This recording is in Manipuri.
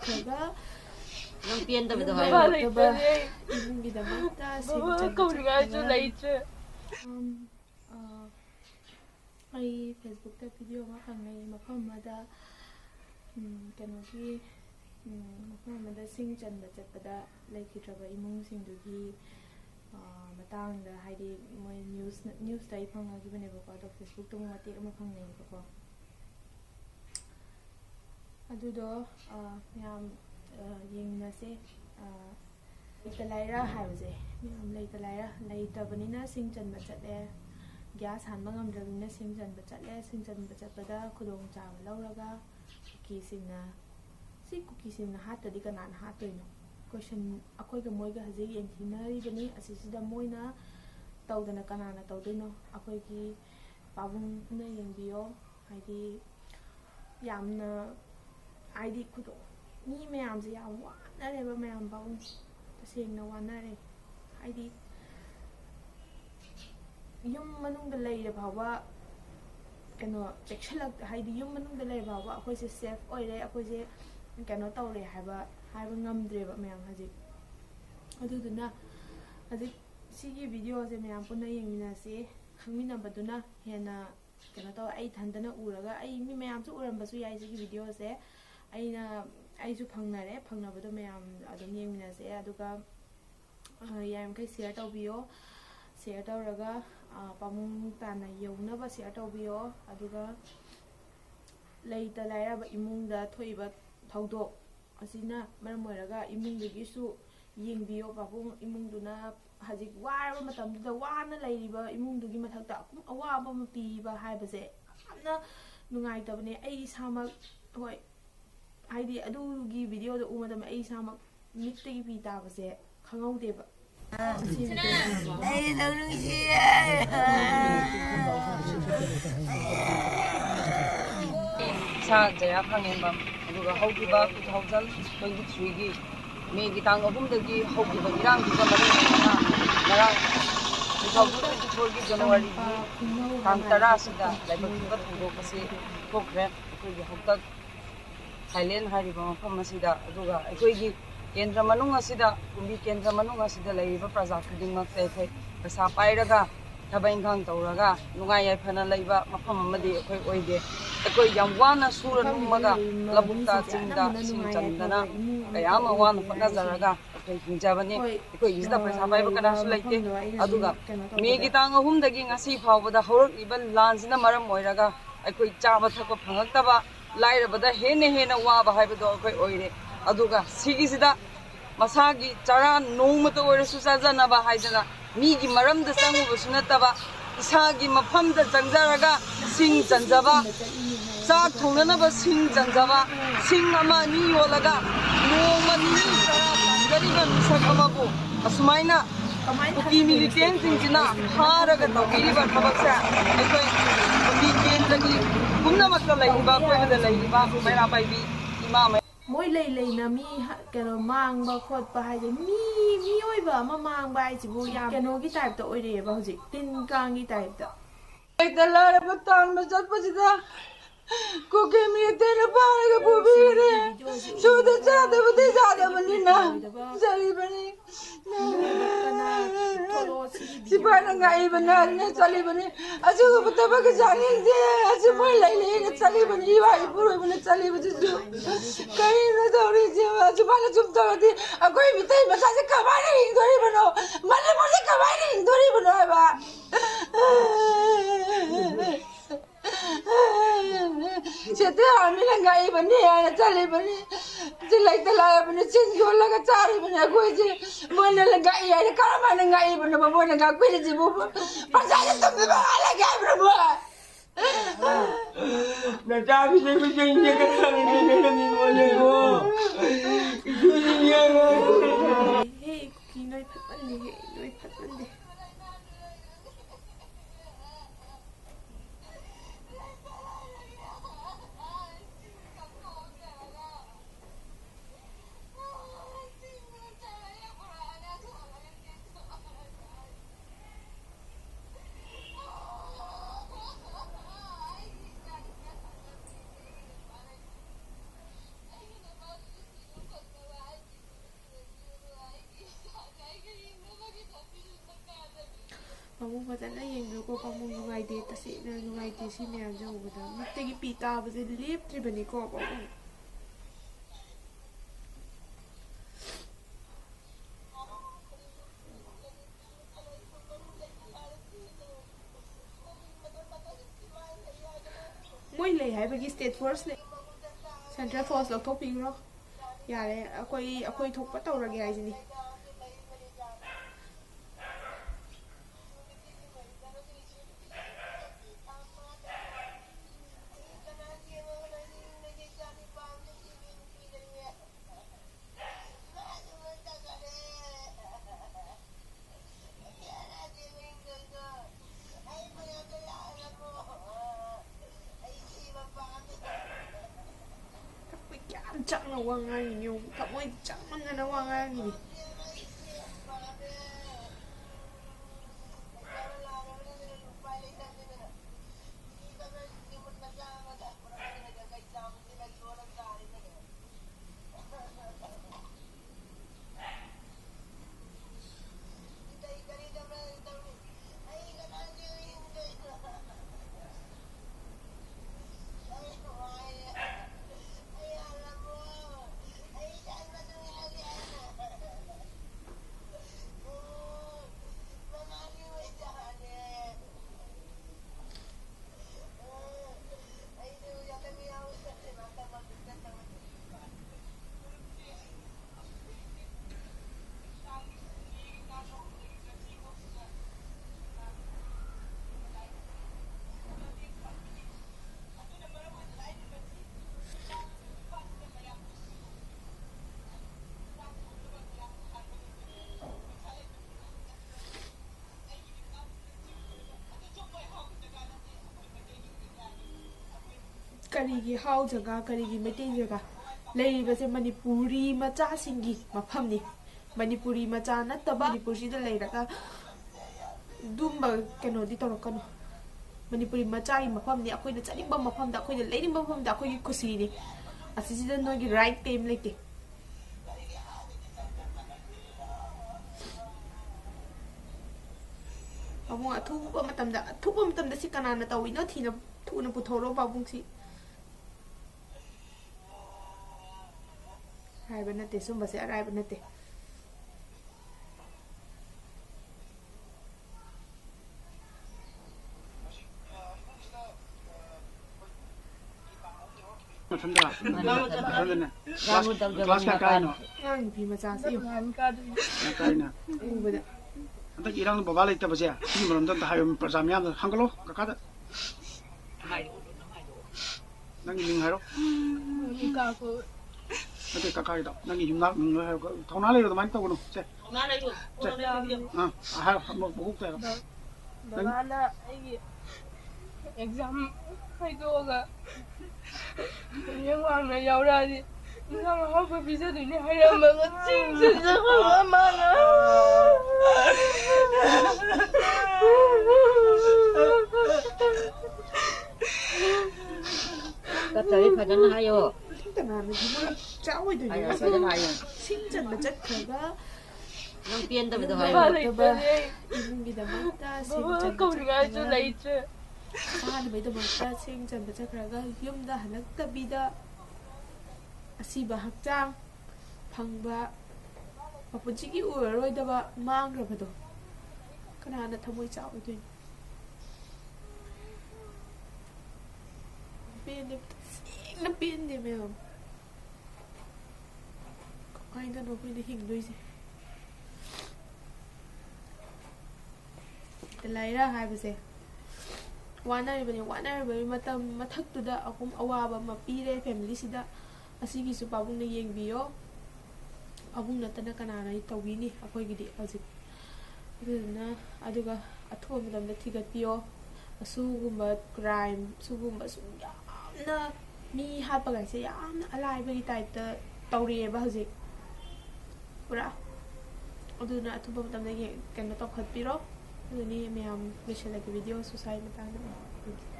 ꯅꯠꯇ꯭ꯔꯒ ꯅꯪ ꯄꯦꯟꯗꯕꯗꯣ ꯍꯥꯏꯌꯣ ꯏꯃꯨꯡꯒꯤꯗꯃꯛꯇ ꯁꯤꯡ ꯑꯩ ꯐꯦꯁꯕꯨꯛꯇ ꯚꯤꯗꯤꯑꯣ ꯑꯃ ꯐꯪꯉꯦ ꯃꯐꯝ ꯑꯃꯗ ꯀꯩꯅꯣꯒꯤ ꯃꯐꯝ ꯑꯃꯗ ꯁꯤꯡ ꯆꯟꯕ ꯆꯠꯄꯗ ꯂꯩꯈꯤꯗ꯭ꯔꯕ ꯏꯃꯨꯡꯁꯤꯡꯗꯨꯒꯤ ꯃꯇꯥꯡꯗ ꯍꯥꯏꯗꯤ ꯃꯣꯏ ꯅ꯭ꯌꯨꯁꯇ ꯑꯩ ꯐꯪꯉꯈꯤꯕꯅꯦꯕꯀꯣ ꯑꯗꯣ ꯐꯦꯁꯕꯨꯛꯇ ꯑꯃꯨꯛ ꯃꯇꯦꯛ ꯑꯃ ꯐꯪꯅꯩꯌꯦꯕꯀꯣ ꯑꯗꯨꯗꯣ ꯃꯌꯥꯝ ꯌꯦꯡꯃꯤꯟꯅꯁꯦ ꯂꯩꯇ ꯂꯥꯏꯔ ꯍꯥꯏꯕꯁꯦ ꯃꯌꯥꯝ ꯂꯩꯇ ꯂꯥꯏꯔ ꯂꯩꯇꯕꯅꯤꯅ ꯁꯤꯡ ꯆꯟꯕ ꯆꯠꯂꯦ ꯒ꯭ꯌꯥꯁ ꯍꯥꯟꯕ ꯉꯝꯗ꯭ꯔꯕꯅꯤꯅ ꯁꯤꯡ ꯆꯟꯕ ꯆꯠꯂꯦ ꯁꯤꯡ ꯆꯟꯕ ꯆꯠꯄꯗ ꯈꯨꯗꯣꯡꯆꯥꯕ ꯂꯧꯔꯒ ꯀꯨꯀꯤꯁꯤꯡꯅ ꯍꯥꯠꯇ꯭ꯔꯗꯤ ꯀꯅꯥꯅ ꯍꯥꯠꯇꯣꯏꯅꯣ ꯀꯣꯏꯁꯟ ꯑꯩꯈꯣꯏꯒ ꯃꯣꯏꯒ ꯍꯧꯖꯤꯛ ꯌꯦꯡꯊꯤꯅꯔꯤꯕꯅꯤ ꯑꯁꯤꯁꯤꯗ ꯃꯣꯏꯅ ꯇꯧꯗꯅ ꯀꯅꯥꯅ ꯇꯧꯗꯣꯏꯅꯣ ꯑꯩꯈꯣꯏꯒꯤ ꯄꯥꯕꯨꯡꯅ ꯌꯦꯡꯕꯤꯌꯣ ꯍꯥꯏꯗꯤ ꯌꯥꯝꯅ ꯍꯥꯏꯗꯤ ꯃꯤ ꯃꯌꯥꯝꯁꯦ ꯌꯥꯝ ꯋꯥꯅꯔꯦꯕ ꯃꯌꯥꯝ ꯄꯥꯕꯨꯡ ꯇꯁꯦꯡꯅ ꯋꯥꯅꯔꯦ ꯍꯥꯏꯗꯤ ꯌꯨꯝ ꯃꯅꯨꯡꯗ ꯂꯩꯔ ꯐꯥꯎꯕ ꯀꯩꯅꯣ ꯍꯥꯏꯗꯤ ꯌꯨꯝ ꯃꯅꯨꯡꯗ ꯂꯩꯔ ꯐꯥꯎꯕ ꯑꯩꯈꯣꯏꯁꯦ ꯁꯦꯐ ꯑꯣꯏꯔꯦ ꯑꯩꯈꯣꯏꯁꯦ ꯀꯩꯅꯣ ꯇꯧꯔꯦ ꯍꯥꯏꯕ ꯉꯝꯗ꯭ꯔꯦꯕ ꯃꯌꯥꯝ ꯍꯧꯖꯤꯛ ꯑꯗꯨꯗꯨꯅ ꯍꯧꯖꯤꯛ ꯁꯤꯒꯤ ꯚꯤꯗꯤꯑꯣꯁꯦ ꯃꯌꯥꯝ ꯄꯨꯟꯅ ꯌꯦꯡꯃꯤꯟꯅꯁꯤ ꯈꯪꯃꯤꯟꯅꯕꯗꯨꯅ ꯍꯦꯟꯅ ꯀꯩꯅꯣ ꯇꯧꯋꯦ ꯑꯩ ꯏꯊꯟꯇꯅ ꯎꯔꯒ ꯃꯤ ꯃꯌꯥꯝꯁꯨ ꯎꯔꯝꯕꯁꯨ ꯌꯥꯏ ꯁꯤꯒꯤ ꯚꯤꯗꯤꯑꯣꯁꯦ ꯑꯩꯁꯨ ꯐꯪꯅꯕꯗꯣ ꯃꯌꯥꯝ ꯑꯗꯨꯝ ꯌꯦꯡꯃꯤꯟꯅꯁꯦ ꯑꯗꯨꯒ ꯌꯥꯔꯤꯃꯈꯩ ꯁꯤꯌꯔ ꯇꯧꯕꯤꯌꯣ ꯁꯤꯌꯔ ꯇꯧꯔꯒ ꯄꯥꯕꯨꯡ ꯇꯥꯟꯅ ꯌꯧꯅꯕ ꯁꯤꯌꯔ ꯇꯧꯕꯤꯌꯣ ꯑꯗꯨꯒ ꯂꯩꯇ ꯂꯥꯏꯔꯕ ꯏꯃꯨꯡꯗ ꯊꯣꯛꯏꯕ ꯊꯧꯗꯣꯛ ꯑꯁꯤꯅ ꯃꯔꯝ ꯑꯣꯏꯔꯒ ꯏꯃꯨꯡꯗꯨꯒꯤꯁꯨ ꯌꯦꯡꯕꯤꯌꯣ ꯄꯥꯕꯨꯡꯏꯃꯨꯡꯗꯨꯅ ꯍꯧꯖꯤꯛ ꯋꯥꯔꯕ ꯃꯇꯝꯗꯨꯗ ꯋꯥꯅ ꯂꯩꯔꯤꯕ ꯏꯃꯨꯡꯗꯨꯒꯤ ꯃꯊꯛꯇ ꯑꯋꯥꯕ ꯑꯃ ꯄꯤꯕ ꯍꯥꯏꯕꯁꯦ ꯌꯥꯝꯅ ꯅꯨꯡꯉꯥꯏꯇꯕꯅꯦ ꯑꯩ ꯏꯁꯥꯃꯛ ꯍꯣꯏ ꯍꯥꯏꯗꯤ ꯑꯗꯨꯒꯤ ꯚꯤꯗꯤꯑꯣꯗꯣ ꯎꯕ ꯃꯇꯝꯗ ꯑꯩꯏꯁꯥꯃꯛ ꯃꯤꯠꯇꯒꯤ ꯄꯤ ꯇꯥꯕꯁꯦ ꯈꯪꯍꯧꯗꯦꯕ ꯏꯁꯥ ꯖꯌꯥ ꯈꯪꯉꯦꯝꯕꯝ ꯑꯗꯨꯒ ꯍꯧꯈꯤꯕ 2023ꯒꯤ ꯃꯦꯒꯤ ꯇꯥꯡ 3ꯗꯒꯤ ꯍꯧꯈꯤꯕ ꯏꯔꯥꯡꯗꯨꯒ ꯃꯔꯤ ꯂꯩꯅꯅ ꯉꯔꯥꯡ 2024ꯒꯤ ꯖꯅꯋꯥꯔꯤꯒꯤ ꯇꯥꯡ 10 ꯑꯁꯤꯗ ꯂꯥꯏꯕꯛ ꯊꯤꯕ ꯊꯧꯗꯣꯛ ꯑꯁꯤ ꯊꯣꯛꯈ꯭ꯔꯦ ꯑꯩꯈꯣꯏꯒꯤ ꯍꯧꯇꯛ ꯊꯥꯏꯂꯦꯟ ꯍꯥꯏꯔꯤꯕ ꯃꯐꯝ ꯑꯁꯤꯗ ꯑꯗꯨꯒ ꯑꯩꯈꯣꯏꯒꯤ ꯀꯦꯟꯗ꯭ꯔ ꯃꯅꯨꯡ ꯑꯁꯤꯗ ꯀꯨꯝꯕꯤ ꯀꯦꯟꯗ꯭ꯔ ꯃꯅꯨꯡ ꯑꯁꯤꯗ ꯂꯩꯔꯤꯕ ꯄ꯭ꯔꯖꯥ ꯈꯨꯗꯤꯡꯃꯛꯁꯦ ꯑꯩꯈꯣꯏ ꯄꯩꯁꯥ ꯄꯥꯏꯔꯒ ꯊꯕꯛ ꯏꯪꯈꯥꯡ ꯇꯧꯔꯒ ꯅꯨꯡꯉꯥꯏ ꯌꯥꯏꯐꯅ ꯂꯩꯕꯃꯐꯝ ꯑꯃꯗꯤ ꯑꯩꯈꯣꯏ ꯑꯣꯏꯗꯦ ꯑꯩꯈꯣꯏ ꯌꯥꯝ ꯋꯥꯅ ꯁꯨꯔ ꯅꯣꯝꯃꯒ ꯂꯧꯕꯨꯛꯇ ꯆꯤꯡꯗ ꯁꯤꯡ ꯆꯟꯗꯅ ꯀꯌꯥ ꯑꯃ ꯋꯥꯅ ꯍꯣꯠꯅꯖꯔꯒ ꯑꯩꯈꯣꯏ ꯍꯤꯡꯖꯕꯅꯤ ꯑꯩꯈꯣꯏꯒꯤꯁꯤꯗ ꯄꯩꯁꯥ ꯄꯥꯏꯕ ꯀꯅꯥꯁꯨ ꯂꯩꯇꯦ ꯑꯗꯨꯒ ꯃꯦꯒꯤ ꯇꯥꯡ 3ꯗꯒꯤ ꯉꯁꯤ ꯐꯥꯎꯕꯗ ꯍꯧꯔꯛꯂꯤꯕ ꯂꯥꯟꯁꯤꯅ ꯃꯔꯝ ꯑꯣꯏꯔꯒ ꯑꯩꯈꯣꯏ ꯆꯥꯕ ꯊꯛꯄ ꯐꯪꯉꯛꯇꯕ ꯂꯥꯏꯔꯕꯗ ꯍꯦꯟꯅ ꯋꯥꯕ ꯍꯥꯏꯕꯗꯣ ꯑꯩꯈꯣꯏ ꯑꯣꯏꯔꯦ ꯑꯗꯨꯒ ꯁꯤꯒꯤꯁꯤꯗ ꯃꯁꯥꯒꯤ ꯆꯔꯥ ꯅꯣꯡꯃꯇ ꯑꯣꯏꯔꯁꯨ ꯆꯥꯖꯅꯕ ꯍꯥꯏꯗꯅ ꯃꯤꯒꯤ ꯃꯔꯝꯗ ꯆꯪꯉꯨꯕꯁꯨ ꯅꯠꯇꯕ ꯏꯁꯥꯒꯤ ꯃꯐꯝꯗ ꯆꯪꯖꯔꯒ ꯁꯤꯡ ꯆꯟꯖꯕ ꯆꯥꯛ ꯊꯣꯡꯅꯅꯕ ꯁꯤꯡ ꯆꯟꯖꯕ ꯁꯤꯡ ꯑꯃ ꯑꯅꯤ ꯌꯣꯜꯂꯒ ꯅꯣꯡꯃ ꯅꯤꯅꯤ ꯆꯔꯥ ꯇꯥꯟꯖꯔꯤꯕ ꯃꯤꯁꯛ ꯑꯃꯕꯨ ꯑꯁꯨꯃꯥꯏꯅ ꯀꯨꯀꯤ ꯃꯤꯂꯤꯇꯦꯟꯁꯤꯡꯁꯤꯅ ꯐꯥꯔꯒ ꯇꯧꯕꯤꯔꯤꯕ ꯊꯕꯛꯁꯦ ꯑꯩꯈꯣꯏ ꯀꯨꯀꯤ ꯀꯦꯟꯗ꯭ꯔꯒꯤ ꯄꯨꯝꯅꯃꯛꯇ ꯂꯩꯔꯤꯕ ꯑꯀꯣꯏꯕꯗ ꯂꯩꯔꯤꯕ ꯃꯩꯔꯥ ꯄꯥꯏꯕꯤ ꯏꯃꯥ ꯃꯣꯏ ꯂꯩꯅ ꯃꯤ ꯀꯩꯅꯣ ꯃꯥꯡꯕ ꯈꯣꯠꯄ ꯍꯥꯏꯁꯦ ꯃꯤꯑꯣꯏꯕ ꯑꯃ ꯃꯥꯡꯕ ꯍꯥꯏꯁꯤꯕꯨ ꯌꯥꯝ ꯀꯩꯅꯣꯒꯤ ꯇꯥꯏꯞꯇ ꯑꯣꯏꯔꯛꯑꯦꯕ ꯍꯧꯖꯤꯛ ꯇꯤꯟ ꯀꯥꯡꯒꯤ ꯇꯥꯏꯞꯇ ꯂꯩꯇ ꯂꯥꯏꯔꯕ ꯇꯥꯟꯕ ꯆꯠꯄꯁꯤꯗ ꯀꯨꯀꯤ ꯃꯤꯂꯤꯇꯦꯟꯅ ꯐꯥꯔꯒ ꯄꯨꯕꯤꯈ꯭ꯔꯦ ꯁꯨꯗ ꯆꯥꯗꯕꯗꯤ ꯆꯥꯗꯕꯅꯤꯅ ꯆꯠꯂꯤꯕꯅꯤ ꯁꯤꯐꯥꯏꯅ ꯉꯥꯛꯏꯕꯅ ꯆꯠꯂꯤꯕꯅꯤ ꯑꯁꯤꯒꯨꯝꯕ ꯊꯕꯛꯀ ꯆꯥꯅꯤꯡꯗꯦ ꯑꯁꯤ ꯃꯣꯏ ꯂꯩꯅ ꯆꯠꯂꯤꯕꯅꯤ ꯏꯋꯥ ꯏꯄꯨꯔꯣꯏꯕꯅ ꯆꯠꯂꯤꯕꯁꯤꯁꯨ ꯀꯔꯤꯅꯣ ꯇꯧꯔꯤꯁꯦ ꯁꯨꯃꯥꯏꯅ ꯁꯨꯝ ꯇꯧꯔꯗꯤ ꯑꯩꯈꯣꯏ ꯃꯤꯇꯩ ꯃꯆꯥꯁꯦ ꯀꯃꯥꯏꯅ ꯍꯤꯡꯗꯣꯔꯤꯕꯅꯣ ꯃꯅꯤꯄꯨꯔꯁꯦ ꯀꯃꯥꯏꯅ ꯍꯤꯡꯗꯣꯔꯤꯕꯅꯣ ꯍꯥꯏꯕ ꯁꯦꯇꯦ ꯑꯥꯔꯃꯤꯅ ꯉꯥꯛꯏꯕꯅꯤ ꯍꯥꯏꯅ ꯆꯠꯂꯤꯕꯅꯤ ꯁꯤ ꯂꯩꯇ ꯂꯥꯏꯔꯕꯅꯤ ꯆꯤꯟ ꯌꯣꯜꯂꯒ ꯆꯥꯔꯤꯕꯅꯤ ꯑꯩꯈꯣꯏꯁꯦ ꯃꯣꯏꯅ ꯉꯥꯛꯏ ꯍꯥꯏꯅ ꯀꯔꯝꯍꯥꯏꯅ ꯉꯥꯛꯏꯕꯅꯣ ꯃꯣꯏꯅ ꯉꯥꯛꯄꯤꯔꯤꯁꯤꯕꯨ ꯄ꯭ꯔꯖꯥꯁꯦ ꯇꯨꯝꯕꯤꯕ ꯍꯥꯜꯂꯒꯦ ꯍꯥꯏꯕ꯭ꯔꯣ ꯃꯣꯏ नचाबी से चाहिए करना नहीं बोले वो क्यों नहीं हे कुकी नोई फटबंदे ꯐꯖꯅ ꯌꯦꯡꯕꯤꯌꯨꯀꯣ ꯄꯥꯕꯨꯡ ꯅꯨꯡꯉꯥꯏꯇꯦ ꯇꯁꯦꯡꯅ ꯅꯨꯡꯉꯥꯏꯇꯦ ꯁꯤ ꯃꯌꯥꯝꯁꯦ ꯎꯕꯗ ꯃꯤꯠꯇꯒꯤ ꯄꯤ ꯇꯥꯕꯁꯦ ꯂꯦꯞꯇ꯭ꯔꯤꯕꯅꯤꯀꯣ ꯄꯥꯕꯨꯡ ꯃꯣꯏ ꯂꯩ ꯍꯥꯏꯕꯒꯤ ꯁ꯭ꯇꯦꯠ ꯐꯣꯔꯁ ꯂꯩ ꯁꯦꯟꯇ꯭ꯔꯦꯜ ꯐꯣꯔꯁ ꯂꯧꯊꯣꯛꯄꯤꯈ꯭ꯔꯣ ꯌꯥꯔꯦ ꯑꯩꯈꯣই ꯊꯣꯛꯄ ꯇꯧꯔꯒꯦ ꯍꯥꯏꯁꯤꯅꯤ ꯌꯥꯝ ꯆꯪꯅ ꯋꯥ ꯉꯥꯡꯉꯤꯅꯤ ꯊꯃꯣꯏ ꯆꯪꯃꯟꯗꯅ ꯋꯥ ꯉꯥꯡꯉꯤꯅꯤ ꯀꯔꯤꯒꯤ ꯍꯥꯎ ꯖꯒꯥ ꯀꯔꯤꯒꯤ ꯃꯩꯇꯩ ꯖꯒꯥ ꯂꯩꯔꯤꯕꯁꯦ ꯃꯅꯤꯄꯨꯔꯤ ꯃꯆꯥꯁꯤꯡꯒꯤ ꯃꯐꯝꯅꯤ ꯃꯅꯤꯄꯨꯔꯤ ꯃꯆꯥ ꯅꯠꯇꯕ ꯃꯅꯤꯄꯨꯔꯁꯤꯗ ꯂꯩꯔꯒ ꯑꯗꯨꯝꯕ ꯀꯩꯅꯣꯗꯤ ꯇꯧꯔꯛꯀꯅꯨ ꯃꯅꯤꯄꯨꯔꯤ ꯃꯆꯥꯒꯤ ꯃꯐꯝꯅꯤ ꯑꯩꯈꯣꯏꯅ ꯆꯠꯅꯤꯡꯕ ꯃꯐꯝꯗ ꯑꯩꯈꯣꯏꯅ ꯂꯩꯅꯤꯡꯕ ꯃꯐꯝꯗ ꯑꯩꯈꯣꯏꯒꯤ ꯈꯨꯁꯤꯅꯤ ꯑꯁꯤꯁꯤꯗ ꯅꯣꯏꯒꯤ ꯔꯥꯏꯠ ꯀꯩꯝ ꯂꯩꯇꯦ ꯄꯥꯕꯨꯡ ꯑꯊꯨꯕ ꯃꯇꯝꯗ ꯁꯤ ꯀꯅꯥꯅ ꯇꯧꯏꯅꯣ ꯊꯨꯅ ꯄꯨꯊꯣꯔꯛꯑꯣ ꯄꯥꯕꯨꯡꯁꯤ ꯑꯔꯥꯏꯕ ꯅꯠꯇꯦ ꯁꯨꯝꯕꯁꯦ ꯑꯔꯥꯏꯕ ꯅꯠꯇꯦ Class ka kaino? Ang nupi macasa yun. Kaina. Ubada. Antak irang baba lai tabase. Ni maram dan tahayo prajam yam hangalo kakada. Nang ning haro. Kako. Ate kakai da. Nang yum nak nang haro. Thona lai ro man taw no. Se. Thona lai ro. Ha mo bukuk ta. Bana ai exam khai doga. Yang wang na yaura di. Nang haba bisa duni hayam ba ching sa ma na. Các thầy phải đến hai vô. Cái nào mình cũng cháu rồi Hai vô phải đến hai vô. Xin chân mà chất khởi đó. Nang pian ta betul hai Ba vô. lai ta. Ibung gida mata xin Baba chân ko mà nga chất ju khởi lai đó. che. Saan ba ito magta xin chân mà chất khởi đó. Yum da hanak tabida. Asiba hakjang. Phangba. Mapunchigi uaroi da ba mang ra ba do. Kanana thamoy chao ito. Nó pin đi mày không? Có anh ta nói với hình đôi gì? Để lấy ra hai bữa xe. One này bởi mà thắc từ đó cũng ahwaba mà pire family sida. Asigi su pabung na yeng biyo. Pabung na tana kana na ito wini ako gidi azit. Na aduga atho madam na tigat biyo. Asugumba crime sugumba sugya. Na mi hatpagayse yamna alaibagi type tawriyeba hojik pura aduna atuba matamda kano tawkhatpiro aduni mayam loisalagi video susai matangda